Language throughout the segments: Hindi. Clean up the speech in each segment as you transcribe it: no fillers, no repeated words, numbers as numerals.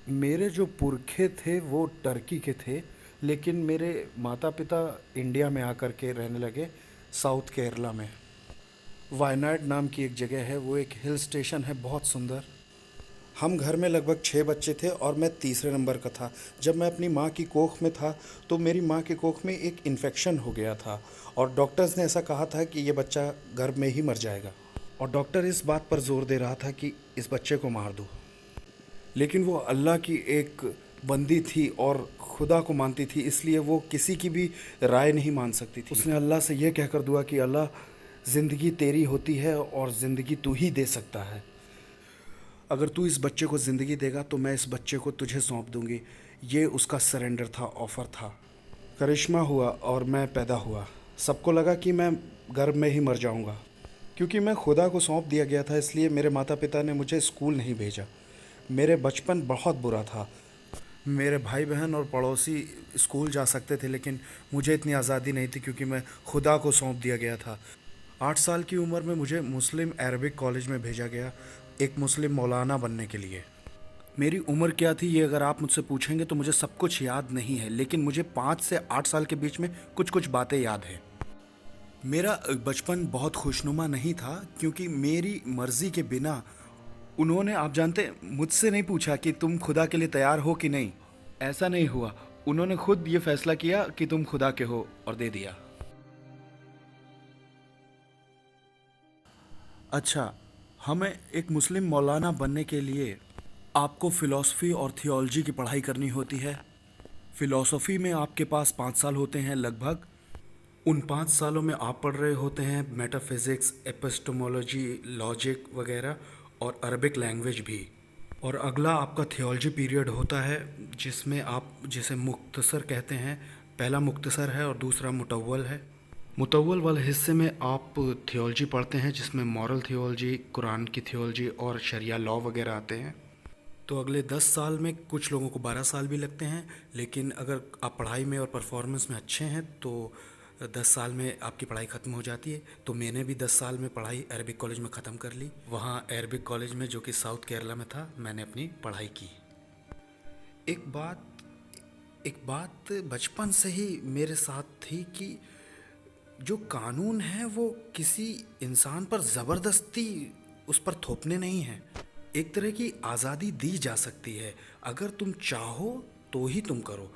मेरे जो पुरखे थे वो टर्की के थे, लेकिन मेरे माता पिता इंडिया में आकर के रहने लगे, साउथ केरला में। वायनाड नाम की एक जगह है, वो एक हिल स्टेशन है, बहुत सुंदर। हम घर में लगभग 6 बच्चे थे और मैं तीसरे नंबर का था। जब मैं अपनी माँ की कोख में था तो मेरी माँ की कोख में एक इन्फेक्शन हो गया था और डॉक्टर्स ने ऐसा कहा था कि ये बच्चा गर्भ में ही मर जाएगा। और डॉक्टर इस बात पर जोर दे रहा था कि इस बच्चे को मार दो। लेकिन वो अल्लाह की एक बंदी थी और खुदा को मानती थी, इसलिए वो किसी की भी राय नहीं मान सकती थी। उसने अल्लाह से ये कहकर दुआ कि अल्लाह, ज़िंदगी तेरी होती है और ज़िंदगी तू ही दे सकता है। अगर तू इस बच्चे को ज़िंदगी देगा तो मैं इस बच्चे को तुझे सौंप दूंगी। ये उसका सरेंडर था, ऑफ़र था। करिश्मा हुआ और मैं पैदा हुआ। सबको लगा कि मैं गर्भ में ही मर जाऊंगा। क्योंकि मैं खुदा को सौंप दिया गया था, इसलिए मेरे माता पिता ने मुझे स्कूल नहीं भेजा। मेरे बचपन बहुत बुरा था। मेरे भाई बहन और पड़ोसी स्कूल जा सकते थे, लेकिन मुझे इतनी आज़ादी नहीं थी क्योंकि मैं खुदा को सौंप दिया गया था। 8 साल की उम्र में मुझे मुस्लिम अरबिक कॉलेज में भेजा गया, एक मुस्लिम मौलाना बनने के लिए। मेरी उम्र क्या थी ये अगर आप मुझसे पूछेंगे तो मुझे सब कुछ याद नहीं है, लेकिन मुझे 5 से 8 साल के बीच में कुछ कुछ बातें याद हैं। मेरा बचपन बहुत खुशनुमा नहीं था क्योंकि मेरी मर्ज़ी के बिना उन्होंने, आप जानते, मुझसे नहीं पूछा कि तुम खुदा के लिए तैयार हो कि नहीं। ऐसा नहीं हुआ। उन्होंने खुद ये फैसला किया कि तुम खुदा के हो और दे दिया। अच्छा, हमें एक मुस्लिम मौलाना बनने के लिए आपको फ़िलॉसफ़ी और थियोलॉजी की पढ़ाई करनी होती है। फ़िलॉसफ़ी में आपके पास 5 साल होते हैं लगभग। उन 5 सालों में आप पढ़ रहे होते हैं मेटाफिज़िक्स, एपिस्टेमोलॉजी, लॉजिक वगैरह, और अरबिक लैंग्वेज भी। और अगला आपका थियोलॉजी पीरियड होता है जिसमें आप जिसे मुख्तसर कहते हैं। पहला मुख्तसर है और दूसरा मुतव्वल है। मुतव्वल वाले हिस्से में आप थियोलॉजी पढ़ते हैं जिसमें मॉरल थियोलॉजी, कुरान की थियोलॉजी और शरिया लॉ वगैरह आते हैं। तो अगले 10 साल में, कुछ लोगों को 12 साल भी लगते हैं, लेकिन अगर आप पढ़ाई में और परफॉर्मेंस में अच्छे हैं तो 10 साल में आपकी पढ़ाई ख़त्म हो जाती है। तो मैंने भी 10 साल में पढ़ाई अरबिक कॉलेज में ख़त्म कर ली। वहाँ अरबिक कॉलेज में, जो कि साउथ केरला में था, मैंने अपनी पढ़ाई की। एक बात एक बात बचपन से ही मेरे साथ थी कि जो कानून है वो किसी इंसान पर ज़बरदस्ती उस पर थोपने नहीं है। एक तरह की आज़ादी दी जा सकती है। अगर तुम चाहो तो ही तुम करो।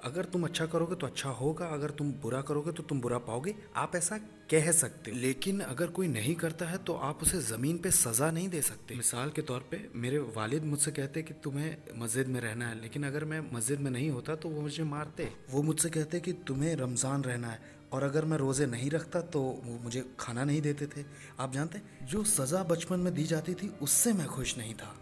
अगर तुम अच्छा करोगे तो अच्छा होगा, अगर तुम बुरा करोगे तो तुम बुरा पाओगे, आप ऐसा कह सकते हो। लेकिन अगर कोई नहीं करता है तो आप उसे ज़मीन पे सज़ा नहीं दे सकते। मिसाल के तौर पे मेरे वालिद मुझसे कहते कि तुम्हें मस्जिद में रहना है, लेकिन अगर मैं मस्जिद में नहीं होता तो वो मुझे मारते। वो मुझसे कहते कि तुम्हें रमज़ान रहना है, और अगर मैं रोज़े नहीं रखता तो वो मुझे खाना नहीं देते थे। आप जानते हैं, जो सज़ा बचपन में दी जाती थी उससे मैं खुश नहीं था।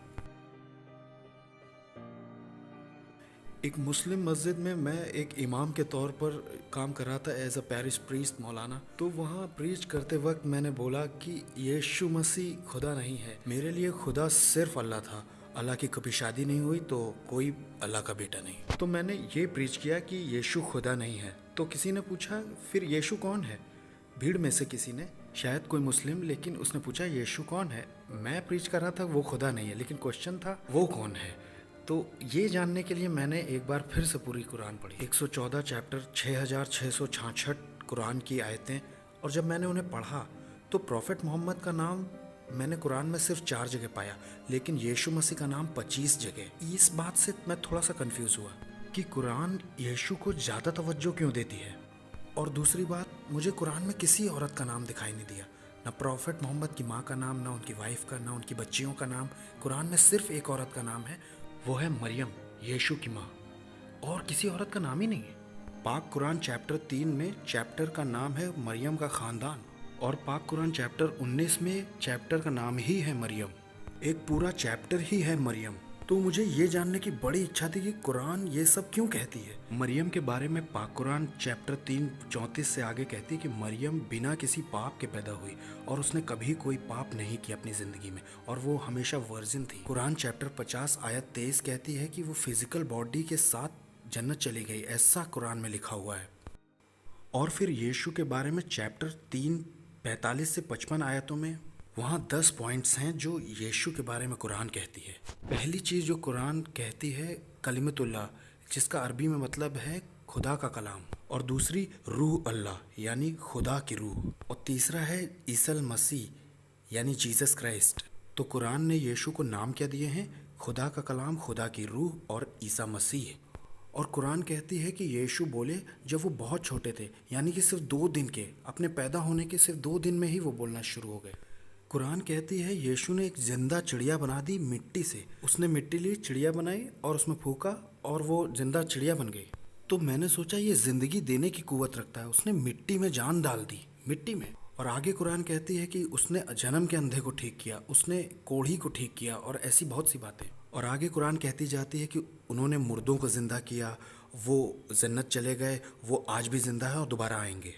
एक मुस्लिम मस्जिद में मैं एक इमाम के तौर पर काम कर रहा था, एज अ पैरिश प्रीस्ट मौलाना। तो वहाँ प्रीच करते वक्त मैंने बोला कि यीशु मसीह खुदा नहीं है। मेरे लिए खुदा सिर्फ अल्लाह था। अल्लाह की कभी शादी नहीं हुई तो कोई अल्लाह का बेटा नहीं। तो मैंने ये प्रीच किया कि यीशु खुदा नहीं है। तो किसी ने पूछा, फिर यीशु कौन है? भीड़ में से किसी ने, शायद कोई मुस्लिम, लेकिन उसने पूछा यीशु कौन है? मैं प्रीच कर रहा था वो खुदा नहीं है, लेकिन क्वेश्चन था वो कौन है। तो ये जानने के लिए मैंने एक बार फिर से पूरी कुरान पढ़ी, 114 चैप्टर, 6666 कुरान की आयतें। और जब मैंने उन्हें पढ़ा तो प्रॉफिट मोहम्मद का नाम मैंने कुरान में सिर्फ 4 जगह पाया, लेकिन यीशु मसीह का नाम 25 जगह। इस बात से मैं थोड़ा सा कंफ्यूज हुआ कि कुरान यीशु को ज़्यादा तवज्जो क्यों देती है। और दूसरी बात, मुझे कुरान में किसी औरत का नाम दिखाई नहीं दिया, ना प्रॉफिट मोहम्मद की माँ का नाम, ना उनकी वाइफ का, ना उनकी बच्चियों का नाम। कुरान में सिर्फ एक औरत का नाम है, वो है मरियम, यीशु की माँ। और किसी औरत का नाम ही नहीं है। पाक कुरान चैप्टर 3 में चैप्टर का नाम है मरियम का ख़ानदान, और पाक कुरान चैप्टर 19 में चैप्टर का नाम ही है मरियम। एक पूरा चैप्टर ही है मरियम। तो मुझे ये जानने की बड़ी इच्छा थी कि कुरान ये सब क्यों कहती है। मरियम के बारे में पाक कुरान चैप्टर 3:34 से आगे कहती है कि मरियम बिना किसी पाप के पैदा हुई और उसने कभी कोई पाप नहीं किया अपनी ज़िंदगी में, और वो हमेशा वर्जिन थी। कुरान चैप्टर 50 आयत 23 कहती है कि वो फिज़िकल बॉडी के साथ जन्नत चली गई, ऐसा कुरान में लिखा हुआ है। और फिर यीशु के बारे में चैप्टर 3 45 से 55 आयतों में वहाँ 10 पॉइंट्स हैं जो यीशु के बारे में कुरान कहती है। पहली चीज़ जो कुरान कहती है कलिमतुल्लाह, जिसका अरबी में मतलब है खुदा का कलाम, और दूसरी रूह अल्लाह यानी खुदा की रूह, और तीसरा है ईसल मसीह यानी जीसस क्राइस्ट। तो कुरान ने यीशु को नाम क्या दिए हैं? खुदा का कलाम, खुदा की रूह और ईसा मसीह। और कुरान कहती है कि यीशु बोले जब वो बहुत छोटे थे, यानी कि सिर्फ 2 दिन के, अपने पैदा होने के सिर्फ 2 दिन में ही वो बोलना शुरू हो गए। कुरान कहती है यीशु ने एक जिंदा चिड़िया बना दी मिट्टी से। उसने मिट्टी ली, चिड़िया बनाई और उसमें फूका और वो जिंदा चिड़िया बन गई। तो मैंने सोचा ये ज़िंदगी देने की कुव्वत रखता है, उसने मिट्टी में जान डाल दी, मिट्टी में। और आगे कुरान कहती है कि उसने जन्म के अंधे को ठीक किया, उसने कोढ़ी को ठीक किया, और ऐसी बहुत सी बातें। और आगे कुरान कहती जाती है कि उन्होंने मुर्दों को ज़िंदा किया, वो जन्नत चले गए, वो आज भी ज़िंदा है और दोबारा आएंगे।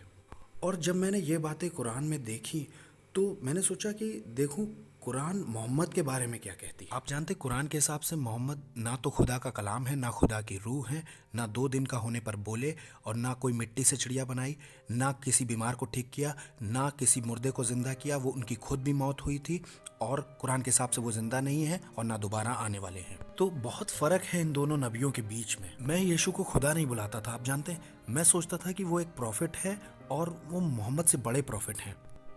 और जब मैंने ये बातें कुरान में देखी तो मैंने सोचा कि देखूं कुरान मोहम्मद के बारे में क्या कहती है। आप जानते कुरान के हिसाब से मोहम्मद ना तो खुदा का कलाम है, ना खुदा की रूह है, ना 2 दिन का होने पर बोले, और ना कोई मिट्टी से चिड़िया बनाई, ना किसी बीमार को ठीक किया, ना किसी मुर्दे को ज़िंदा किया। वो उनकी खुद भी मौत हुई थी और कुरान के हिसाब से वो ज़िंदा नहीं है और ना दोबारा आने वाले हैं। तो बहुत फ़र्क है इन दोनों नबियों के बीच में। मैं यीशु को खुदा नहीं बुलाता था, आप जानते हैं, मैं सोचता था कि वो एक प्रॉफिट है और वो मोहम्मद से बड़े प्रॉफिट हैं।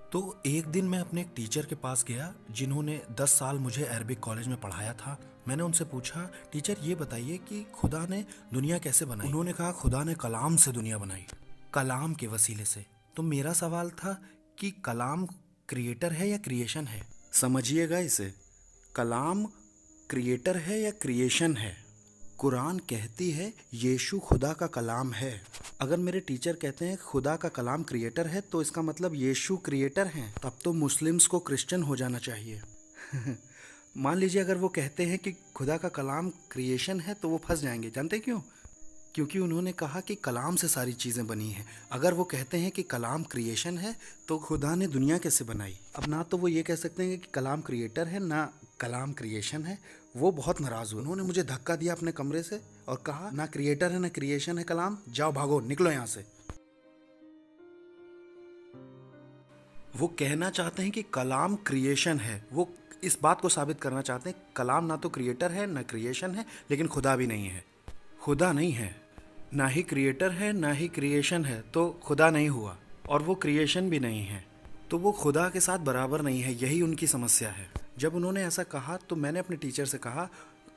तो एक दिन मैं अपने एक टीचर के पास गया जिन्होंने 10 साल मुझे अरबिक कॉलेज में पढ़ाया था। मैंने उनसे पूछा, टीचर ये बताइए कि खुदा ने दुनिया कैसे बनाई? उन्होंने कहा खुदा ने कलाम से दुनिया बनाई, कलाम के वसीले से। तो मेरा सवाल था कि कलाम क्रिएटर है या क्रिएशन है? समझिएगा इसे, कलाम क्रिएटर है या क्रिएशन है? कुरान कहती है यीशु खुदा का कलाम है। अगर मेरे टीचर कहते हैं खुदा का कलाम क्रिएटर है तो इसका मतलब यीशु क्रिएटर हैं, तब तो मुस्लिम्स को क्रिश्चियन हो जाना चाहिए। मान लीजिए अगर वो कहते हैं कि खुदा का कलाम क्रिएशन है तो वो फंस जाएंगे। जानते क्यों? क्योंकि उन्होंने कहा कि कलाम से सारी चीज़ें बनी हैं। अगर वो कहते हैं कि कलाम क्रिएशन है तो खुदा ने दुनिया कैसे बनाई? अब ना तो वो ये कह सकते हैं कि कलाम क्रिएटर है, ना कलाम क्रिएशन है। वो बहुत नाराज़ हुए, उन्होंने मुझे धक्का दिया अपने कमरे से और कहा ना क्रिएटर है ना क्रिएशन है कलाम, जाओ भागो, निकलो यहाँ से। वो कहना चाहते हैं कि कलाम क्रिएशन है, वो इस बात को साबित करना चाहते हैं कलाम ना तो क्रिएटर है ना क्रिएशन है, लेकिन खुदा भी नहीं है। खुदा नहीं है, ना ही क्रिएटर है ना ही क्रिएशन है, तो खुदा नहीं हुआ, और वो क्रिएशन भी नहीं है, तो वो खुदा के साथ बराबर नहीं है। यही उनकी समस्या है। जब उन्होंने ऐसा कहा तो मैंने अपने टीचर से कहा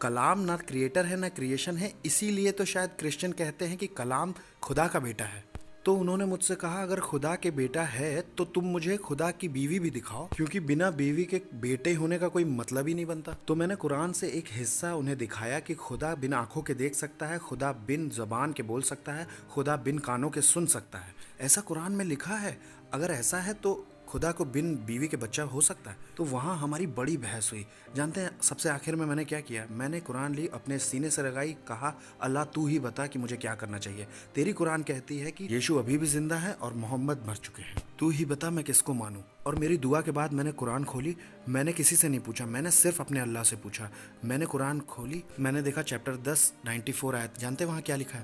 कलाम ना क्रिएटर है ना क्रिएशन है, इसीलिए तो शायद क्रिश्चियन कहते हैं कि कलाम खुदा का बेटा है। तो उन्होंने मुझसे कहा अगर खुदा के बेटा है तो तुम मुझे खुदा की बीवी भी दिखाओ, क्योंकि बिना बीवी के बेटे होने का कोई मतलब ही नहीं बनता। तो मैंने कुरान से एक हिस्सा उन्हें दिखाया कि खुदा बिन आंखों के देख सकता है, खुदा बिन ज़बान के बोल सकता है, खुदा बिन कानों के सुन सकता है। ऐसा कुरान में लिखा है। अगर ऐसा है तो खुदा को बिन बीवी के बच्चा हो सकता है? तो वहाँ हमारी बड़ी बहस हुई। जानते हैं सबसे आखिर में मैंने क्या किया? मैंने कुरान ली, अपने सीने से लगाई, कहा अल्लाह तू ही बता कि मुझे क्या करना चाहिए। तेरी कुरान कहती है कि यीशु अभी भी जिंदा है और मोहम्मद मर चुके हैं, तू ही बता मैं किसको मानूं। और मेरी दुआ के बाद मैंने कुरान खोली। मैंने किसी से नहीं पूछा, मैंने सिर्फ अपने अल्लाह से पूछा। मैंने कुरान खोली, मैंने देखा चैप्टर 10 94 आयत। जानते वहाँ क्या लिखा है?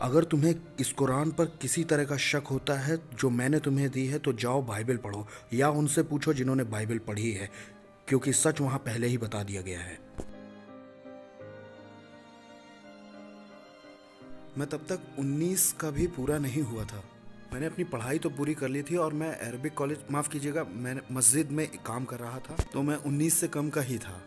अगर तुम्हें इस कुरान पर किसी तरह का शक होता है जो मैंने तुम्हें दी है तो जाओ बाइबल पढ़ो, या उनसे पूछो जिन्होंने बाइबल पढ़ी है, क्योंकि सच वहाँ पहले ही बता दिया गया है। मैं तब तक 19 का भी पूरा नहीं हुआ था। मैंने अपनी पढ़ाई तो पूरी कर ली थी और मैं अरबिक कॉलेज, माफ़ कीजिएगा, मैंने मस्जिद में काम कर रहा था, तो मैं 19 से कम का ही था।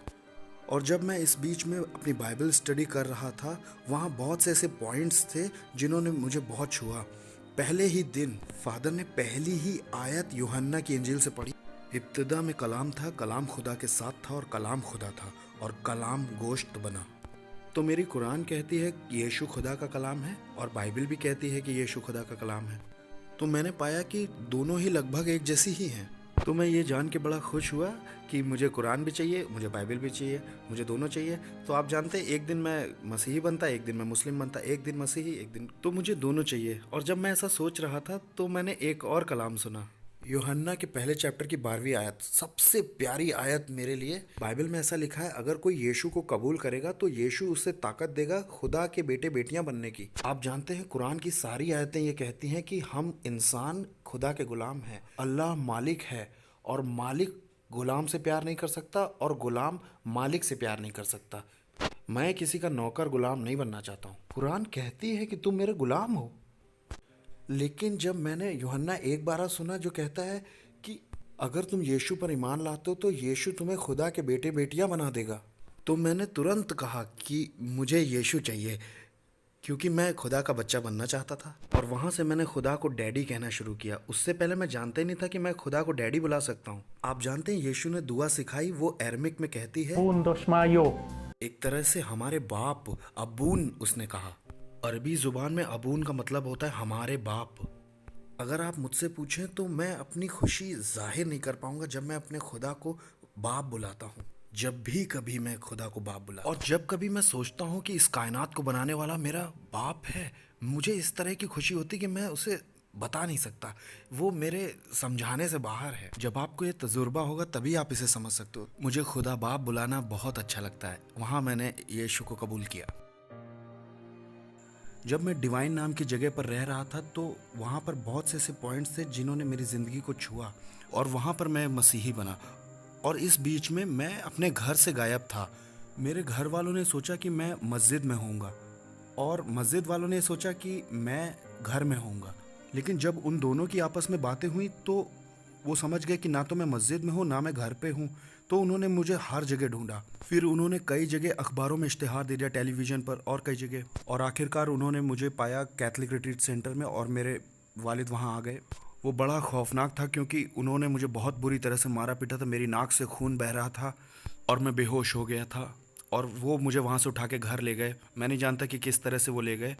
और जब मैं इस बीच में अपनी बाइबल स्टडी कर रहा था, वहाँ बहुत से ऐसे पॉइंट्स थे जिन्होंने मुझे बहुत छुआ। पहले ही दिन फादर ने पहली ही आयत यूहन्ना की इंजील से पढ़ी। इब्तिदा में कलाम था, कलाम खुदा के साथ था और कलाम खुदा था और कलाम गोश्त बना। तो मेरी कुरान कहती है कि यीशु खुदा का कलाम है और बाइबल भी कहती है कि यीशु खुदा का कलाम है। तो मैंने पाया कि दोनों ही लगभग एक जैसी ही हैं। तो मैं ये जान के बड़ा खुश हुआ कि मुझे कुरान भी चाहिए, मुझे बाइबल भी चाहिए, मुझे दोनों चाहिए। तो आप जानते हैं एक दिन मैं मसीही बनता, एक दिन मैं मुस्लिम बनता, एक दिन मसीही एक दिन, तो मुझे दोनों चाहिए। और जब मैं ऐसा सोच रहा था तो मैंने एक और कलाम सुना। यूहन्ना के पहले चैप्टर की 12वीं आयत सबसे प्यारी आयत मेरे लिए। बाइबल में ऐसा लिखा है, अगर कोई यीशु को कबूल करेगा तो यीशु उसे ताकत देगा खुदा के बेटे बेटियां बनने की। आप जानते हैं कुरान की सारी आयतें ये कहती हैं कि हम इंसान खुदा के गुलाम हैं। अल्लाह मालिक है और मालिक गुलाम से प्यार नहीं कर सकता और गुलाम मालिक से प्यार नहीं कर सकता। मैं किसी का नौकर गुलाम नहीं बनना चाहता हूँ। कुरान कहती है कि तुम मेरे गुलाम हो। लेकिन जब मैंने यूहन्ना 1:12 सुना जो कहता है कि अगर तुम यीशु पर ईमान लाते हो तो यीशु तुम्हें खुदा के बेटे बेटियां बना देगा, तो मैंने तुरंत कहा कि मुझे यीशु चाहिए, क्योंकि मैं खुदा का बच्चा बनना चाहता था। और वहाँ से मैंने खुदा को डैडी कहना शुरू किया। उससे पहले मैं जानता ही नहीं था कि मैं खुदा को डैडी बुला सकता हूँ। आप जानते हैं यीशु ने दुआ सिखाई, वो अरमिक में कहती है Bundos Mayo. एक तरह से हमारे बाप, अबून उसने कहा। अरबी ज़ुबान में अबून का मतलब होता है हमारे बाप। अगर आप मुझसे पूछें तो मैं अपनी खुशी जाहिर नहीं कर पाऊंगा जब मैं अपने खुदा को बाप बुलाता हूँ। जब भी कभी मैं खुदा को बाप बुला, और जब कभी मैं सोचता हूँ कि इस कायनात को बनाने वाला मेरा बाप है, मुझे इस तरह की खुशी होती कि मैं उसे बता नहीं सकता। वो मेरे समझाने से बाहर है। जब आपको ये तजुर्बा होगा तभी आप इसे समझ सकते हो। मुझे खुदा बाप बुलाना बहुत अच्छा लगता है। वहाँ मैंने यीशु को कबूल किया। जब मैं डिवाइन नाम की जगह पर रह रहा था तो वहाँ पर बहुत से ऐसे पॉइंट्स थे जिन्होंने मेरी ज़िंदगी को छुआ, और वहाँ पर मैं मसीही बना। और इस बीच में मैं अपने घर से गायब था। मेरे घर वालों ने सोचा कि मैं मस्जिद में होऊंगा और मस्जिद वालों ने सोचा कि मैं घर में होऊंगा। लेकिन जब उन दोनों की आपस में बातें हुई तो वो समझ गए कि ना तो मैं मस्जिद में हूँ ना मैं घर पे हूँ। तो उन्होंने मुझे हर जगह ढूंढा। फिर उन्होंने कई जगह अखबारों में इश्तिहार दे दिया, टेलीविज़न पर और कई जगह, और आखिरकार उन्होंने मुझे पाया कैथलिक रिट्रीट सेंटर में, और मेरे वालिद वहाँ आ गए। वो बड़ा खौफनाक था क्योंकि उन्होंने मुझे बहुत बुरी तरह से मारा पीटा था। मेरी नाक से खून बह रहा था और मैं बेहोश हो गया था, और वो मुझे वहाँ से उठा के घर ले गए। मैं नहीं जानता कि किस तरह से वो ले गए,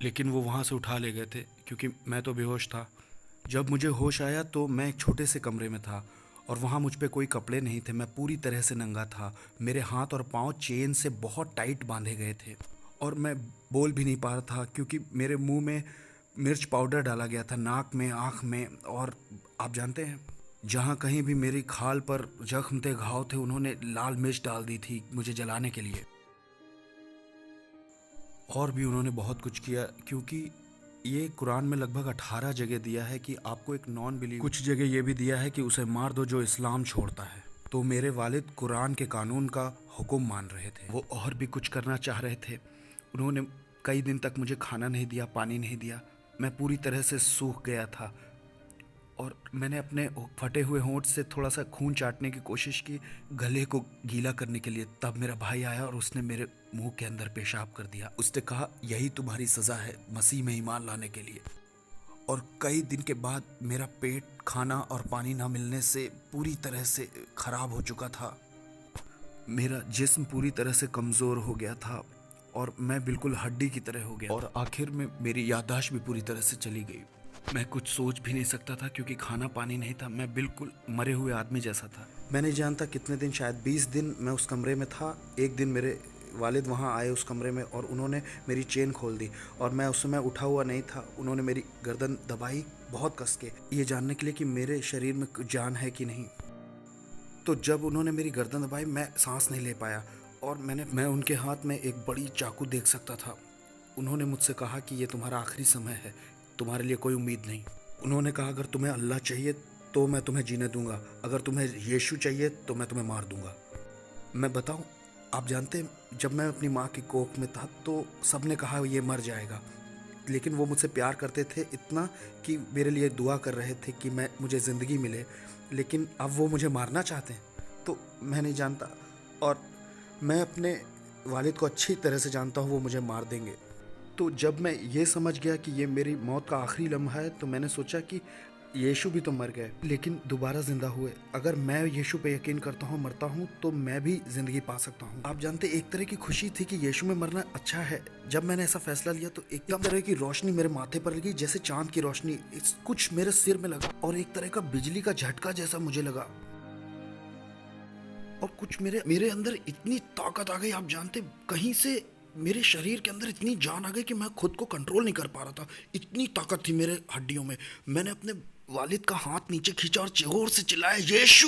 लेकिन वो वहाँ से उठा ले गए थे क्योंकि मैं तो बेहोश था। जब मुझे होश आया तो मैं एक छोटे से कमरे में था और वहाँ मुझ पे कोई कपड़े नहीं थे। मैं पूरी तरह से नंगा था। मेरे हाथ और पाँव चेन से बहुत टाइट बांधे गए थे और मैं बोल भी नहीं पा रहा था क्योंकि मेरे मुंह में मिर्च पाउडर डाला गया था, नाक में, आँख में। और आप जानते हैं, जहाँ कहीं भी मेरी खाल पर जख्म थे, घाव थे, उन्होंने लाल मिर्च डाल दी थी मुझे जलाने के लिए। और भी उन्होंने बहुत कुछ किया, क्योंकि ये कुरान में लगभग 18 जगह दिया है कि आपको एक नॉन बिलीव, कुछ जगह ये भी दिया है कि उसे मार दो जो इस्लाम छोड़ता है। तो मेरे वालिद कुरान के कानून का हुक्म मान रहे थे। वो और भी कुछ करना चाह रहे थे। उन्होंने कई दिन तक मुझे खाना नहीं दिया, पानी नहीं दिया। मैं पूरी तरह से सूख गया था और मैंने अपने फटे हुए होंठ से थोड़ा सा खून चाटने की कोशिश की गले को गीला करने के लिए। तब मेरा भाई आया और उसने मेरे मुंह के अंदर पेशाब कर दिया। उसने कहा, यही तुम्हारी सज़ा है मसीह में ईमान लाने के लिए। और कई दिन के बाद मेरा पेट खाना और पानी ना मिलने से पूरी तरह से ख़राब हो चुका था। मेरा जिस्म पूरी तरह से कमज़ोर हो गया था और मैं बिल्कुल हड्डी की तरह हो गया, और आखिर में मेरी याददाश्त भी पूरी तरह से चली गई। मैं कुछ सोच भी नहीं सकता था क्योंकि खाना पानी नहीं था। मैं बिल्कुल मरे हुए आदमी जैसा था। मैं नहीं जानता कितने दिन, शायद 20 दिन मैं उस कमरे में था। एक दिन मेरे वालिद वहाँ आए उस कमरे में और उन्होंने मेरी चेन खोल दी और मैं उस समय उठा हुआ नहीं था। उन्होंने मेरी गर्दन दबाई बहुत कस के, ये जानने के लिए कि मेरे शरीर में जान है कि नहीं। तो जब उन्होंने मेरी गर्दन दबाई मैं सांस नहीं ले पाया और मैं उनके हाथ में एक बड़ी चाकू देख सकता था। उन्होंने मुझसे कहा कि ये तुम्हारा आखिरी समय है, तुम्हारे लिए कोई उम्मीद नहीं। उन्होंने कहा, अगर तुम्हें अल्लाह चाहिए तो मैं तुम्हें जीने दूंगा, अगर तुम्हें यीशु चाहिए तो मैं तुम्हें मार दूंगा। मैं बताऊं, आप जानते हैं, जब मैं अपनी माँ की कोख में था तो सब ने कहा ये मर जाएगा, लेकिन वो मुझसे प्यार करते थे इतना कि मेरे लिए दुआ कर रहे थे कि मुझे ज़िंदगी मिले। लेकिन अब वो मुझे मारना चाहते हैं, तो मैं नहीं जानता। और मैं अपने वालिद को अच्छी तरह से जानता हूँ, वो मुझे मार देंगे। तो जब मैं ये समझ गया कि ये मेरी मौत का आखिरी लम्हा है तो मैंने सोचा कि यीशु भी तो मर गए लेकिन दोबारा ज़िंदा हुए। अगर मैं यीशु पे यकीन करता हूँ, मरता हूँ, तो मैं भी ज़िंदगी पा सकता हूँ। आप जानते, एक तरह की खुशी थी कि यीशु में मरना अच्छा है। जब मैंने ऐसा फैसला लिया तो एक तरह की रोशनी मेरे माथे पर लगी, जैसे चांद की रोशनी कुछ मेरे सिर में लगा और एक तरह का बिजली का झटका जैसा मुझे लगा और कुछ मेरे अंदर इतनी ताकत आ गई। आप जानते, कहीं से मेरे शरीर के अंदर इतनी जान आ गई कि मैं खुद को कंट्रोल नहीं कर पा रहा था। इतनी ताकत थी मेरे हड्डियों में। मैंने अपने वालिद का हाथ नीचे खींचा और जोर से चिल्लाया, यीशु।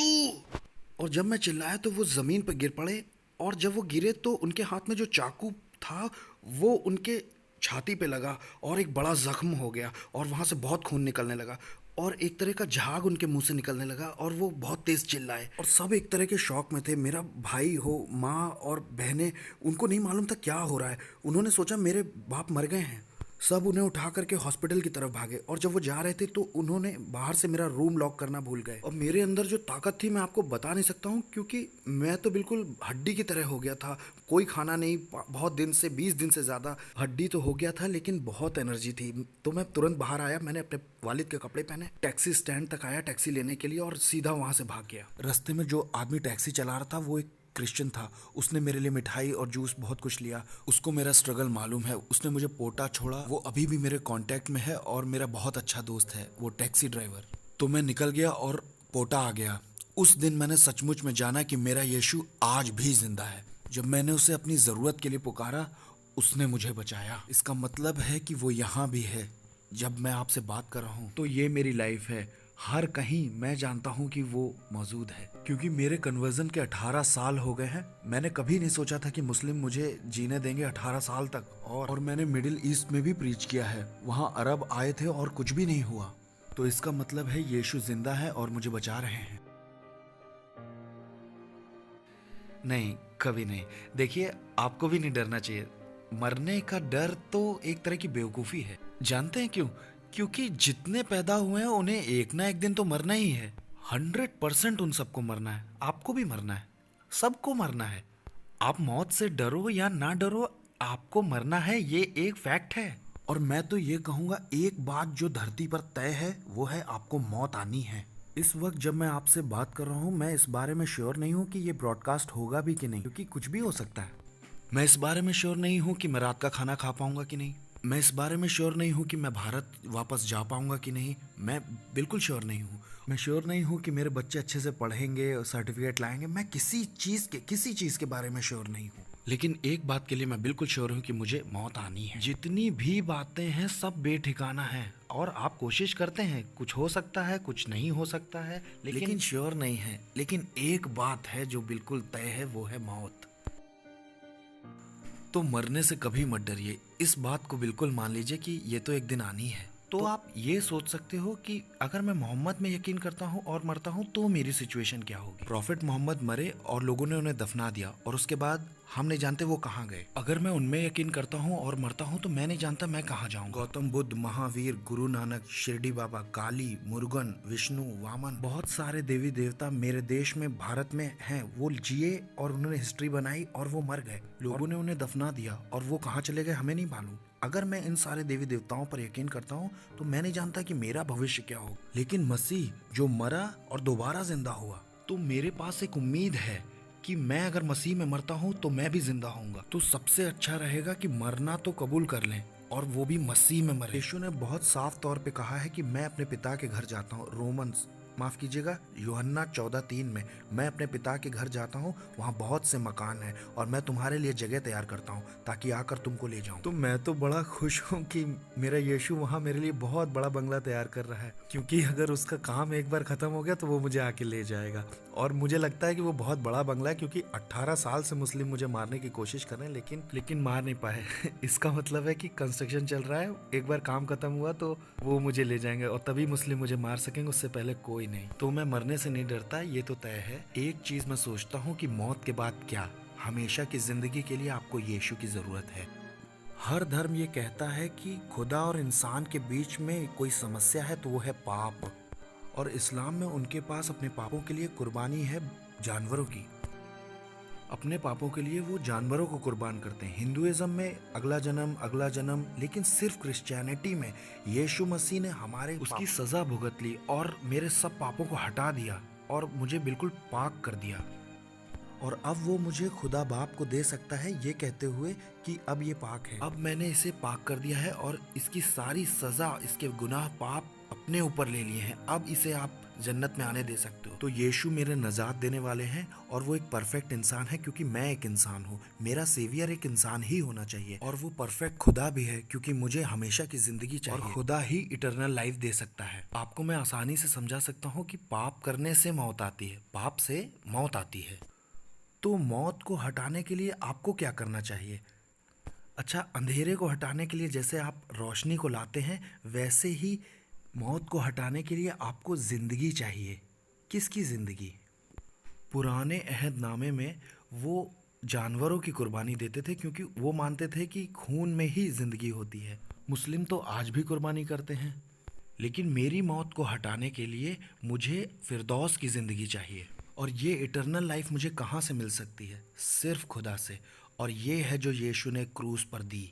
और जब मैं चिल्लाया तो वो ज़मीन पर गिर पड़े, और जब वो गिरे तो उनके हाथ में जो चाकू था वो उनके छाती पे लगा और एक बड़ा ज़ख्म हो गया, और वहाँ से बहुत खून निकलने लगा, और एक तरह का झाग उनके मुंह से निकलने लगा, और वो बहुत तेज़ चिल्लाए, और सब एक तरह के शौक में थे। मेरा भाई हो, माँ और बहनें, उनको नहीं मालूम था क्या हो रहा है। उन्होंने सोचा मेरे बाप मर गए हैं। सब उन्हें उठा करके हॉस्पिटल की तरफ भागे, और जब वो जा रहे थे तो उन्होंने बाहर से मेरा रूम लॉक करना भूल गए। और मेरे अंदर जो ताकत थी मैं आपको बता नहीं सकता हूँ, क्योंकि मैं तो बिल्कुल हड्डी की तरह हो गया था। कोई खाना नहीं, बहुत दिन से, 20 दिन से ज़्यादा हड्डी तो हो गया था, लेकिन बहुत एनर्जी थी। तो मैं तुरंत बाहर आया, मैंने अपने वालिद के कपड़े पहने, टैक्सी स्टैंड तक आया टैक्सी लेने के लिए, और सीधा वहाँ से भाग गया। रास्ते में जो आदमी टैक्सी चला रहा था वो एक क्रिश्चियन था। उसने मेरे लिए मिठाई और जूस बहुत कुछ लिया। उसको मेरा स्ट्रगल मालूम है, उसने मुझे पोटा छोड़ा। वो अभी भी मेरे कांटेक्ट में है और मेरा बहुत अच्छा दोस्त है, वो टैक्सी ड्राइवर। तो मैं निकल गया और पोटा आ गया। उस दिन मैंने सचमुच में जाना कि मेरा यीशु आज भी जिंदा है। जब मैंने उसे अपनी ज़रूरत के लिए पुकारा, उसने मुझे बचाया। इसका मतलब है कि वो यहाँ भी है। जब मैं आपसे बात कर रहा हूँ तो ये मेरी लाइफ है। हर कहीं मैं जानता हूँ कि वो मौजूद है, क्योंकि मेरे कन्वर्जन के 18 साल हो गए हैं। मैंने कभी नहीं सोचा था कि मुस्लिम मुझे जीने देंगे 18 साल तक। और मैंने मिडिल ईस्ट में भी प्रीच किया है, वहाँ अरब आए थे और कुछ भी नहीं हुआ। तो इसका मतलब है यीशु जिंदा है और मुझे बचा रहे हैं। नहीं, कभी नहीं। देखिए, आपको भी नहीं डरना चाहिए। मरने का डर तो एक तरह की बेवकूफ़ी है। जानते हैं क्यों? क्योंकि जितने पैदा हुए हैं उन्हें एक ना एक दिन तो मरना ही है। 100% उन सबको मरना है। आपको भी मरना है, सबको मरना है। आप मौत से डरो या ना डरो, आपको मरना है, ये एक फैक्ट है। और मैं तो ये कहूँगा, एक बात जो धरती पर तय है वो है आपको मौत आनी है। इस वक्त जब मैं आपसे बात कर रहा हूँ, मैं इस बारे में श्योर नहीं हूँ कि ये ब्रॉडकास्ट होगा भी कि नहीं, क्योंकि कुछ भी हो सकता है। मैं इस बारे में श्योर नहीं हूँ कि मैं रात का खाना खा पाऊंगा कि नहीं। मैं इस बारे में श्योर नहीं हूँ कि मैं भारत वापस जा पाऊंगा कि नहीं। मैं बिल्कुल श्योर नहीं हूँ। मैं श्योर नहीं हूँ कि मेरे बच्चे अच्छे से पढ़ेंगे और सर्टिफिकेट लाएंगे। मैं किसी चीज़ के बारे में श्योर नहीं हूँ। लेकिन एक बात के लिए मैं बिल्कुल श्योर हूँ कि मुझे मौत आनी है। जितनी भी बातें हैं सब बेठिकाना है, और आप कोशिश करते हैं, कुछ हो सकता है, कुछ नहीं हो सकता है, लेकिन श्योर नहीं है। लेकिन एक बात है जो बिल्कुल तय है, वो है मौत। तो मरने से कभी मत डरिए। इस बात को बिल्कुल मान लीजिए कि ये तो एक दिन आनी है। तो आप ये सोच सकते हो कि अगर मैं मोहम्मद में यकीन करता हूँ और मरता हूँ तो मेरी सिचुएशन क्या होगी। प्रॉफिट मोहम्मद मरे और लोगों ने उन्हें दफना दिया, और उसके बाद हम नहीं जानते वो कहाँ गए। अगर मैं उनमें यकीन करता हूँ और मरता हूँ तो मैं नहीं जानता मैं कहाँ जाऊँगा। गौतम बुद्ध, महावीर, गुरु नानक, शिरडी बाबा, काली, मुरुगन, विष्णु, वामन, बहुत सारे देवी देवता मेरे देश में, भारत में हैं। वो जिए और उन्होंने हिस्ट्री बनाई और वो मर गए। लोगों ने उन्हें दफना दिया और वो कहाँ चले गए हमें नहीं मालूम। अगर मैं इन सारे देवी देवताओं पर यकीन करता हूँ तो मैं नहीं जानता कि मेरा भविष्य क्या हो। लेकिन मसीह जो मरा और दोबारा जिंदा हुआ, तो मेरे पास एक उम्मीद है कि मैं अगर मसीह में मरता हूँ तो मैं भी जिंदा होऊंगा। तो सबसे अच्छा रहेगा कि मरना तो कबूल कर लें, और वो भी मसीह में मरे। यीशु ने बहुत साफ तौर पे कहा है कि मैं अपने पिता के घर जाता हूँ। माफ कीजिएगा, यूहन्ना 14:3 में, मैं अपने पिता के घर जाता हूँ, वहाँ बहुत से मकान हैं और मैं तुम्हारे लिए जगह तैयार करता हूँ ताकि आकर तुमको ले जाऊँ। तो मैं तो बड़ा खुश हूँ कि मेरा यीशु वहाँ मेरे लिए बहुत बड़ा बंगला तैयार कर रहा है, क्योंकि अगर उसका काम एक बार खत्म हो गया तो वो मुझे आके ले जाएगा। और मुझे लगता है कि वो बहुत बड़ा बंगला है, क्योंकि 18 साल से मुस्लिम मुझे मारने की कोशिश कर रहे हैं, लेकिन मार नहीं पाए। इसका मतलब है कि कंस्ट्रक्शन चल रहा है, एक बार काम खत्म हुआ तो वो मुझे ले जाएंगे और तभी मुस्लिम मुझे मार सकेंगे, उससे पहले कोई नहीं। तो मैं मरने से नहीं डरता, ये तो तय है। एक चीज मैं सोचता हूँ कि मौत के बाद क्या। हमेशा की जिंदगी के लिए आपको यीशु की जरूरत है। हर धर्म ये कहता है कि खुदा और इंसान के बीच में कोई समस्या है तो वो है पाप, और इस्लाम में उनके पास अपने पापों के लिए कुर्बानी है जानवरों की। अपने पापों के लिए वो जानवरों को कुर्बान करते हैं। हिंदुइज्म में अगला जन्म, लेकिन सिर्फ क्रिश्चियनिटी में यीशु मसीह ने हमारे उसकी सजा भुगत ली और मेरे सब पापों को हटा दिया और मुझे बिल्कुल पाक कर दिया। और अब वो मुझे खुदा बाप को दे सकता है, ये कहते हुए कि अब ये पाक है। अब मैंने इसे पाक कर दिया है और इसकी सारी सजा, इसके गुनाह, पाप अपने ऊपर ले लिए हैं, अब इसे आप जन्नत में आने दे सकते हो। तो यीशु मेरे नजात देने वाले हैं और वो एक परफेक्ट इंसान है क्योंकि मैं एक इंसान हूँ। मेरा सेवियर एक इंसान ही होना चाहिए और वो परफेक्ट खुदा भी है क्योंकि मुझे हमेशा की जिंदगी चाहिए और खुदा ही इटर्नल लाइफ दे सकता है। आपको मैं आसानी से समझा सकता हूँ कि पाप करने से मौत आती है, पाप से मौत आती है। तो मौत को हटाने के लिए आपको क्या करना चाहिए? अच्छा, अंधेरे को हटाने के लिए जैसे आप रोशनी को लाते हैं, वैसे ही मौत को हटाने के लिए आपको ज़िंदगी चाहिए। किसकी ज़िंदगी? पुराने अहदनामे में वो जानवरों की कुर्बानी देते थे क्योंकि वो मानते थे कि खून में ही ज़िंदगी होती है। मुस्लिम तो आज भी कुर्बानी करते हैं, लेकिन मेरी मौत को हटाने के लिए मुझे फिरदौस की ज़िंदगी चाहिए। और ये इटर्नल लाइफ मुझे कहाँ से मिल सकती है? सिर्फ खुदा से। और ये है जो यीशु ने क्रूस पर दी।